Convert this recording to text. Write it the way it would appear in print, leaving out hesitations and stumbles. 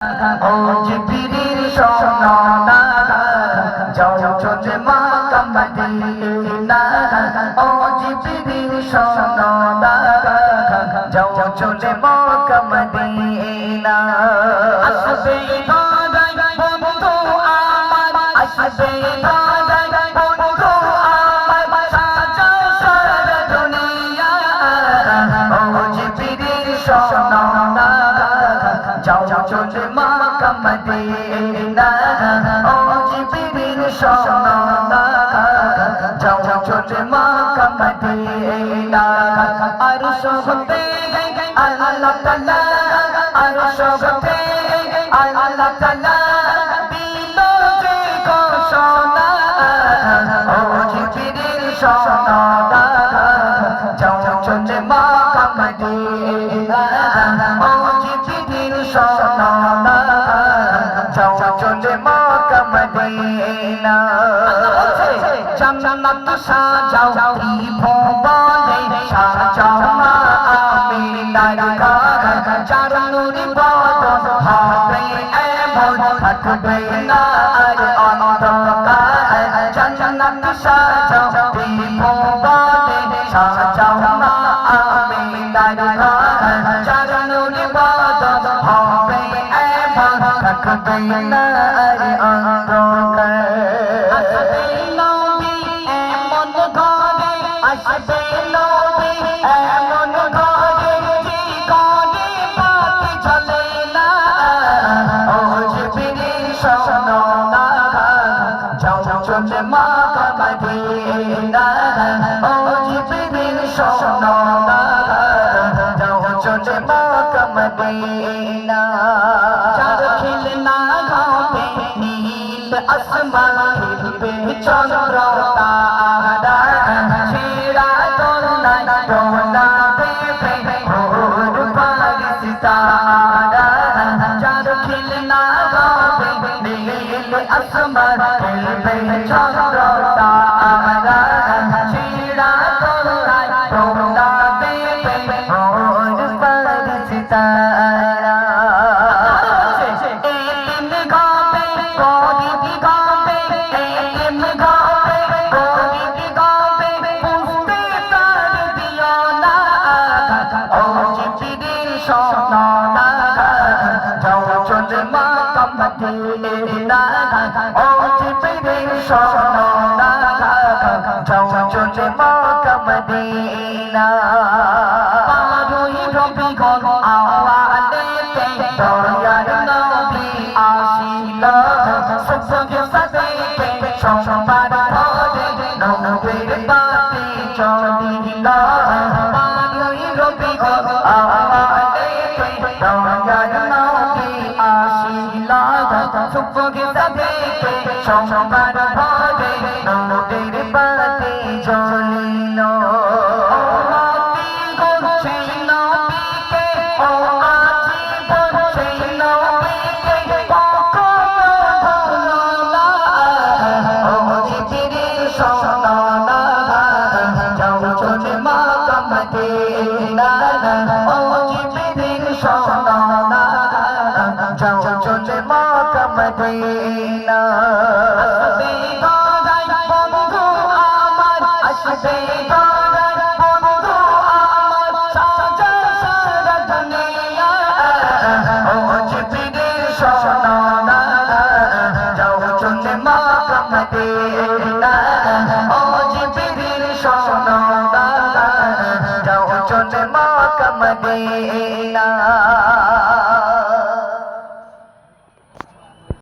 ও জিবরিল শোনো না, যাও চলে মক্কা মদিনা। ও জিবরিল শোনো না, যাও চলে মক্কা মদিনা। আসবে ধরাই বন্ধু আমার, আসবে ধরাই বন্ধু আমার, সাজাও সারা দুনিয়া। ও জিবরিল শোনো না, যাও চলে মক্কা মদিনা। ও জিবরিল শোনো না, যাও চলে মক্কা মদিনা। আরশ হতে আল্লাহ তাআলা, আরশ হতে আল্লাহ তাআলা দিল যে ঘোষণা। ও জিবরিল শোনো না, যাও চলে মক্কা মদিনা। ও জিবরিল শোনো না, যাও চলে মক্কা মদিনা। জান্নাত সাজাও ত্রিভুবনে, সাজাও মা আমিনার ঘর। যার নূরে বদন হবে এমন, থাকবে না আর অন্ধকার। জান্নাত সাজাও ত্রিভুবনে, সাজাও মা আমিনার ঘর। যার নূরে বদন হবে এমন, থাকবে না আর অন্ধকার। আসবে নবী এমন ঘরে, আসবে নবী এমন ঘরে, যে ঘরে বাতি জ্বলে না। ও জিবরিল শোনো না, যাও চলে মক্কা মদিনা। ও জিবরিল শোনো না, যাও চলে মক্কা মদিনা। চার খিলনা হবে নীল আসমান, খেলবে চন্দ্র তারা। ছেঁড়া দোলনায় দোলাবে ভোর পারিস তারা। চার খিলনা হবে নীল আসমান, খেলবে চন্দ্র তারা। ছেঁড়া দোলনায় দোলাবে ভোর পারিস তারা। শোনো না, যাও চলে মক্কা মদিনা। ও জিবরিল শোনো না, যাও চলে মক্কা মদিনা। পারুই রবিগণ আওয়ালেতে দয়ার নবী আসিল, সুবহে সাদিকে সোমবার ভোরে নবীর বাতি জ্বলিল। পারুই রবিগণ দয়ার নবী আসিল, সুবহে সাদিকে সোমবার ভোরে নবীর বাতি জ্বলিল। মদিনা আসবে ধরাই বন্ধু আমার, আসবে ধরাই বন্ধু আমার, সাজা সারা দুনিয়া। ও জিবরিল শোনো না, যাও চলে মক্কা মদিনা। ও জিবরিল শোনো না, যাও চলে মক্কা মদিনা।